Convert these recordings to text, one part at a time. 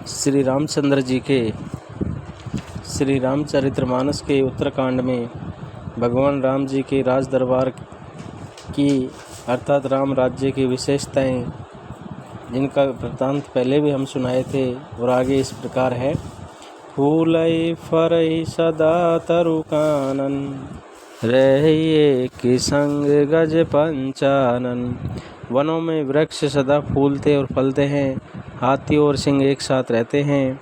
श्री रामचंद्र जी के श्री रामचरितमानस के उत्तरकांड में भगवान राम जी के राज दरबार की अर्थात राम राज्य की विशेषताएं, जिनका वृत्तांत पहले भी हम सुनाए थे और आगे इस प्रकार है। फूलई फरई सदा तरु कानन, रहिए कि संग गज पंचानन। वनों में वृक्ष सदा फूलते और फलते हैं, हाथी और सिंह एक साथ रहते हैं।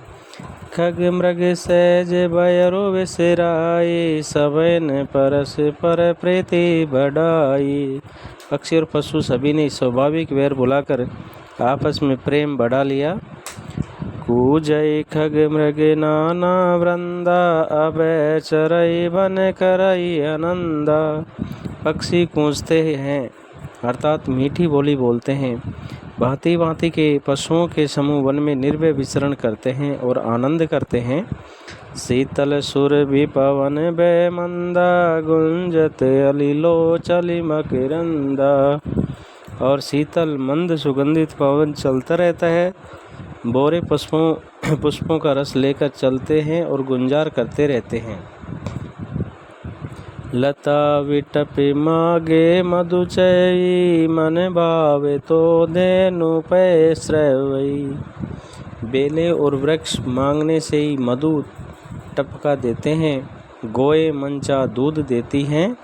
खग मृग सहज भयरो विसराई, सबन परस पर प्रीति बढ़ाई। पक्षी और पशु सभी ने स्वाभाविक वैर बुलाकर आपस में प्रेम बढ़ा लिया। कूजई खग मृग नाना वृंदा, अभय चरई बन करई आनंदा। पक्षी कूजते हैं अर्थात मीठी बोली बोलते हैं। भांति भांति के पशुओं के समूह वन में निर्भय विचरण करते हैं और आनंद करते हैं। शीतल सुर भी पवन बे मंदा, गुंजत अलीलो चली मकरंदा। और शीतल मंद सुगंधित पवन चलता रहता है। बोरे पुष्पों का रस लेकर चलते हैं और गुंजार करते रहते हैं। लता विटपि मागे मधुचई, मन भावे तो देनु पै श्रवई। बेले और वृक्ष मांगने से ही मधु टपका देते हैं, गोए मंचा दूध देती हैं।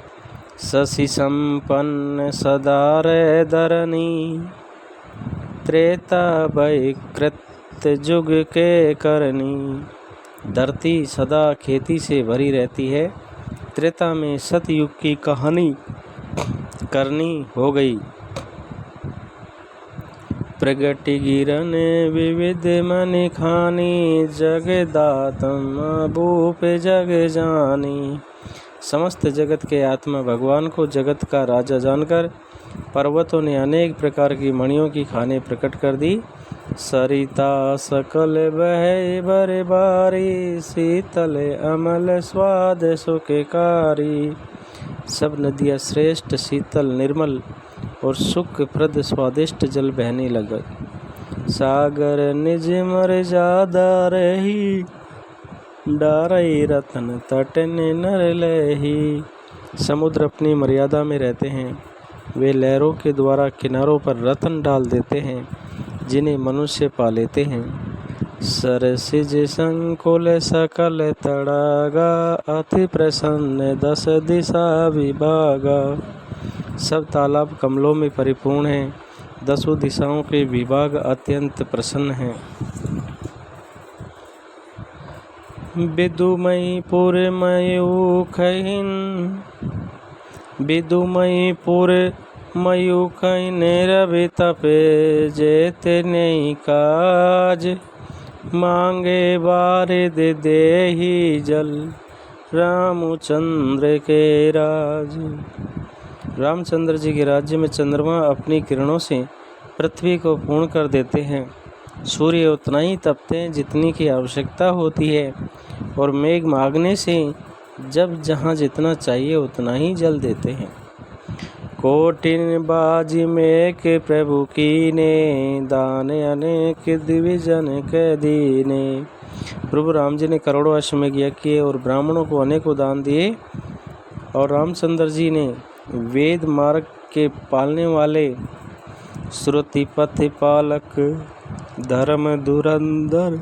शशि संपन्न सदा रे धरनी, त्रेता भय कृत जुग के करनी। धरती सदा खेती से भरी रहती है, त्रेता में सतयुग की कहानी करनी हो गई। प्रगति गिरन विविध मनि खानी, जगदातम भूप जग जानी। समस्त जगत के आत्मा भगवान को जगत का राजा जानकर पर्वतों ने अनेक प्रकार की मणियों की खाने प्रकट कर दी। सरिता सकल बह बर बारी, शीतल अमल स्वाद सुखकारी। सब नदियाँ श्रेष्ठ शीतल निर्मल और सुखप्रद स्वादिष्ट जल बहने लगा। सागर निज मर्यादा रही, डारई रतन तटन नर लही। समुद्र अपनी मर्यादा में रहते हैं, वे लहरों के द्वारा किनारों पर रतन डाल देते हैं, जिन्हें मनुष्य पा लेते हैं। सरसिज संकुल सकल तड़ागा, अति प्रसन्न दस दिशा विभागा। सब तालाब कमलों में परिपूर्ण हैं, दसों दिशाओं के विभाग अत्यंत प्रसन्न हैं। विदुमयी पुर मयूखहिन, विदुमयी पुर मयूखहिन रवि तपे जेते नहीं काज। मांगे बारिद देहि जल, रामचंद्र के राज। रामचंद्र जी के राज्य में चंद्रमा अपनी किरणों से पृथ्वी को पूर्ण कर देते हैं। सूर्य उतना ही तपते हैं जितनी की आवश्यकता होती है, और मेघ मांगने से जब जहाँ जितना चाहिए उतना ही जल देते हैं। कोटिन बाजी में के प्रभु की ने, दान अनेक द्विजन के दीने। प्रभु राम जी ने करोड़ों अश्वमेघ यज्ञ किए और ब्राह्मणों को अनेकों दान दिए। और रामचंद्र जी ने वेद मार्ग के पालने वाले, श्रुति पथ पालक, धर्म धुरंधर,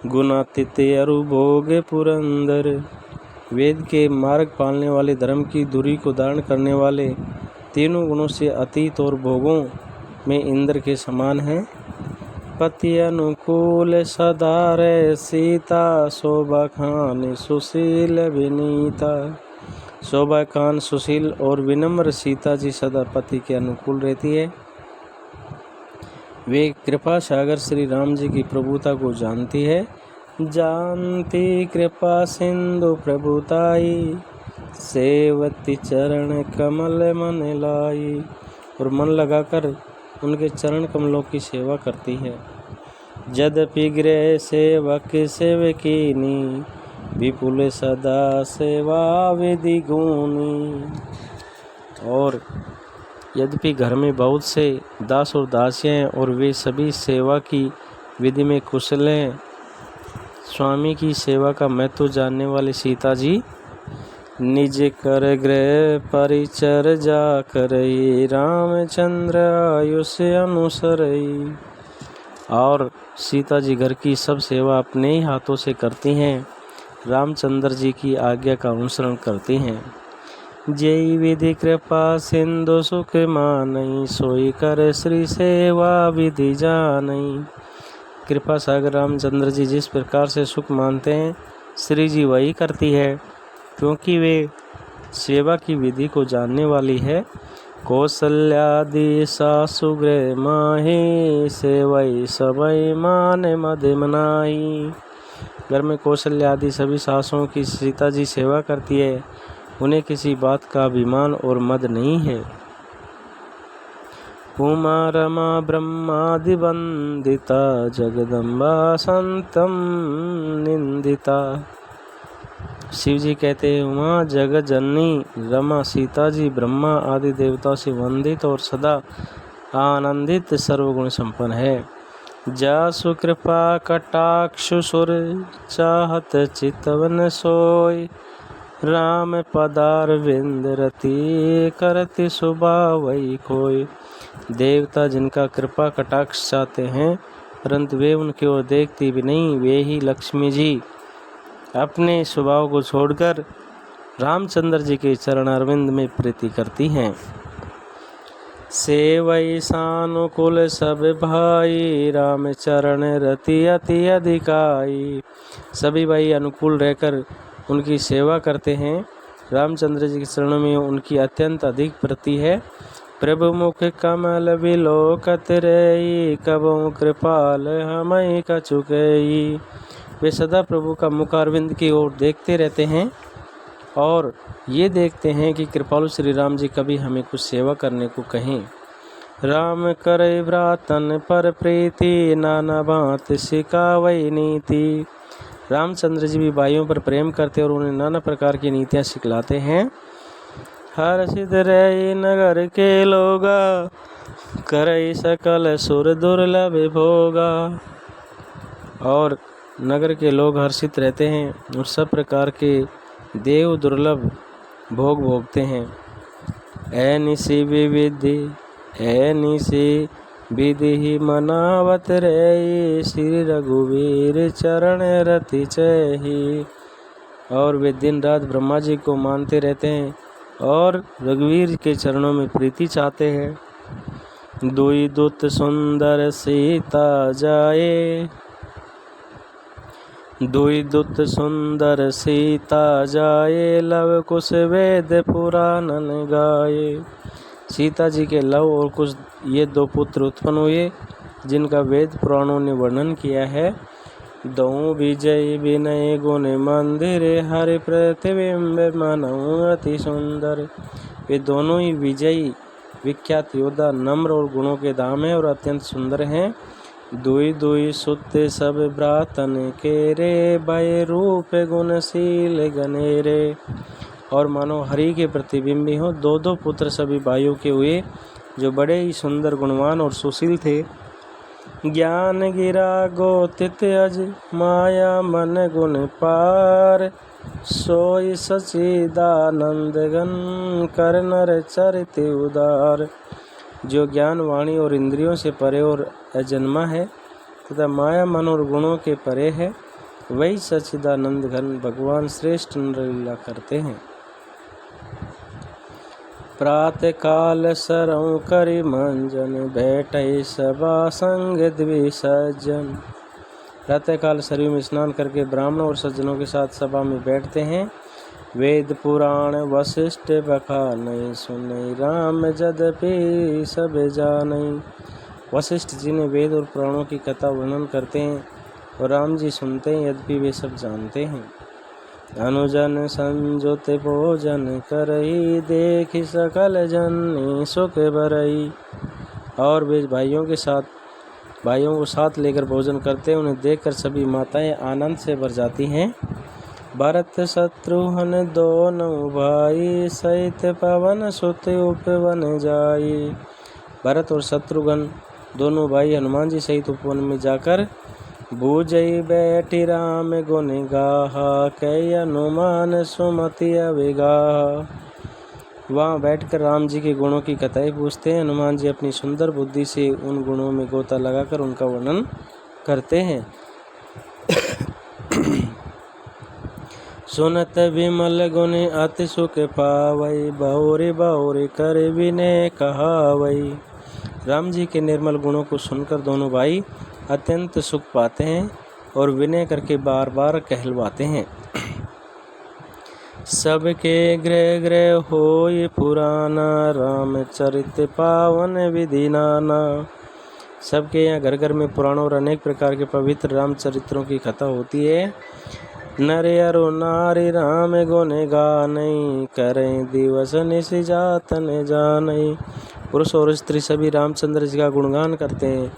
गुणातीत अरु भोग पुरंदर। वेद के मार्ग पालने वाले, धर्म की धुरी को धारण करने वाले, तीनों गुणों से अतीत और भोगों में इंद्र के समान हैं। पति अनुकूल सदा रे सीता, शोभा खान सुशील विनीता। शोभा खान सुशील और विनम्र सीता जी सदा पति के अनुकूल रहती है। वे कृपा सागर श्री राम जी की प्रभुता को जानती है। जानती कृपा सिंधु प्रभुताई, सेवती चरण कमल मन लाई। और मन लगाकर उनके चरण कमलों की सेवा करती है। यद्यपि गृह सेवक सेवकीनी, विपुल सदा सेवा विधि गुणी। और यद्यपि घर में बहुत से दास और दासियां और वे सभी सेवा की विधि में कुशल हैं। स्वामी की सेवा का महत्व जानने वाले सीता जी निज कर गृह परिचर्या करई, रामचंद्र आयुष अनुसरई। और सीता जी घर की सब सेवा अपने ही हाथों से करती हैं, रामचंद्र जी की आज्ञा का अनुसरण करती हैं। जय विधि कृपा सिंधु सुख मानई, सोई कर श्री सेवा विधि जानई। कृपा सागर रामचंद्र जी जिस प्रकार से सुख मानते हैं, श्री जी वही करती है, क्योंकि वे सेवा की विधि को जानने वाली है। कौशल्यादि सासु गृह माही, सेवई सबई मान मद मनाही। घर में कौशल्यादि सभी सासुओं की सीता जी सेवा करती है, उन्हें किसी बात का अभिमान और मद नहीं है। उमा रमा ब्रह्मादि वंदिता, जगदम्बा संतम निंदिता। शिव जी कहते हैं, उमा जगत जननी, रमा सीता जी ब्रह्मा आदि देवताओं से वंदित और सदा आनंदित सर्वगुण संपन्न है। जासु कृपा कटाक्ष सुर, चाहत चितवन सोय, राम पदार विंद रति, करति सुभावई खोय। देवता जिनका कृपा कटाक्ष चाहते हैं, परंतु वे उनकी ओर देखती भी नहीं, वे ही लक्ष्मी जी अपने स्वभाव को छोड़कर रामचंद्र जी के चरण अरविंद में प्रीति करती हैं। सेवई सानुकूल सब भाई, राम चरण रति अति अधिकाई। सभी भाई अनुकूल रहकर उनकी सेवा करते हैं, रामचंद्र जी के चरणों में उनकी अत्यंत अधिक प्रीति है। प्रभु मुख कमल विलोकत रही, कबहु कृपाल हमई कछुकई। वे सदा प्रभु का मुख अरविंद की ओर देखते रहते हैं और ये देखते हैं कि कृपालु श्री राम जी कभी हमें कुछ सेवा करने को कहें। राम करे व्रातन पर प्रीति, नाना भांति सिखावई नीति। रामचंद्र जी भी भाइयों पर प्रेम करते और उन्हें नाना प्रकार की नीतियाँ सिखलाते हैं। हर्षित रही नगर के लोगा, करई सकल सुर दुर्लभ भोगा। और नगर के लोग हर्षित रहते हैं और सब प्रकार के देव दुर्लभ भोग भोगते हैं। ऐनिसी विविधि ऐनिसी विधि मनावत रही, श्री रघुवीर चरण रति चही। और वे दिन रात ब्रह्मा जी को मानते रहते हैं और रघुवीर के चरणों में प्रीति चाहते हैं। दुई दूत सुंदर सीता जाए, दुई दूत सुंदर सीता जाए, लव कुश वेद पुराणन गाए। सीता जी के लव और कुश ये दो पुत्र उत्पन्न हुए, जिनका वेद पुराणों ने वर्णन किया है। दो विजय विनय गुण मंदिर, हरि प्रतिबिंब मनऊ अति सुंदर। वे दोनों ही विजयी विख्यात योद्धा नम्र और गुणों के धाम हैं और अत्यंत सुंदर हैं। दुई दुई सुत सब भ्रातन के रे, भय रूप गुणशील गनेरे। और मानो हरि के प्रतिबिंबी हो, दो दो पुत्र सभी भाइयों के हुए, जो बड़े ही सुंदर गुणवान और सुशील थे। ज्ञान गिरा गोतित अज, माया मन गुण पार, सोई सचिदानंद घन, कर नर चरित उदार। जो ज्ञान वाणी और इंद्रियों से परे और अजन्मा है तथा माया मन और गुणों के परे है, वही सच्चिदानंद घन भगवान श्रेष्ठ नरलीला करते हैं। प्रातः काल सरऊ करि मंजन, बैठे सभा संग द्विसज्जन। प्रातः काल सरयू में स्नान करके ब्राह्मणों और सज्जनों के साथ सभा में बैठते हैं। वेद पुराण वशिष्ठ बखानई, सुनई राम जदपि सब जानई। वशिष्ठ जी ने वेद और पुराणों की कथा वर्णन करते हैं और राम जी सुनते हैं, यद्यपि वे सब जानते हैं। अनुजन संजुत भोजन करई, देखि सकल जन सुख भरई। और वे भाइयों को साथ लेकर भोजन करते हैं, उन्हें देखकर सभी माताएं आनंद से भर जाती हैं। भरत शत्रुघ्न दोनों भाई, सहित पवन सुत उपवन जाई। भरत और शत्रुघ्न दोनों भाई हनुमान जी सहित उपवन में जाकर बूझई बैठी राम गुण गाहा, कई अनुमान सुमति अविगाहा। वहाँ बैठकर राम जी के गुणों की कथाएं पूछते हैं। हनुमान जी अपनी सुंदर बुद्धि से उन गुणों में गोता लगाकर उनका वर्णन करते हैं। सुनत विमल गुण अति सुख पावई, बहुरी बहुरी कर विनय कहावई। राम जी के निर्मल गुणों को सुनकर दोनों भाई अत्यंत सुख पाते हैं और विनय करके बार बार कहलवाते हैं। सबके गृह गृह होय पुराना, रामचरित पावन विधि नाना। सबके यहाँ घर घर में पुराणों और अनेक प्रकार के पवित्र रामचरित्रों की कथा होती है। नर अरु नारी राम गुण गानई, करें दिवस निश जातन जानई। पुरुष और स्त्री सभी रामचंद्र जी का गुणगान करते हैं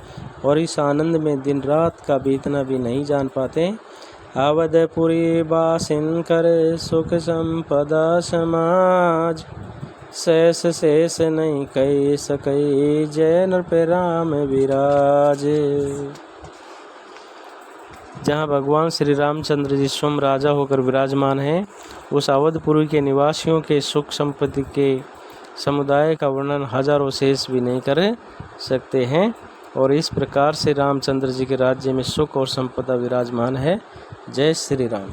और इस आनंद में दिन रात का बीतना भी नहीं जान पाते। अवधपुरी बासिन करे, सुख संपदा समाज, शेष शेष नहीं कही सकई, जय नृप राम विराज। जहाँ भगवान श्री रामचंद्र जी स्वयं राजा होकर विराजमान हैं, उस अवधपुरी के निवासियों के सुख संपत्ति के समुदाय का वर्णन हजारों शेष भी नहीं कर सकते हैं। और इस प्रकार से रामचंद्र जी के राज्य में सुख और संपदा विराजमान है। जय श्री राम।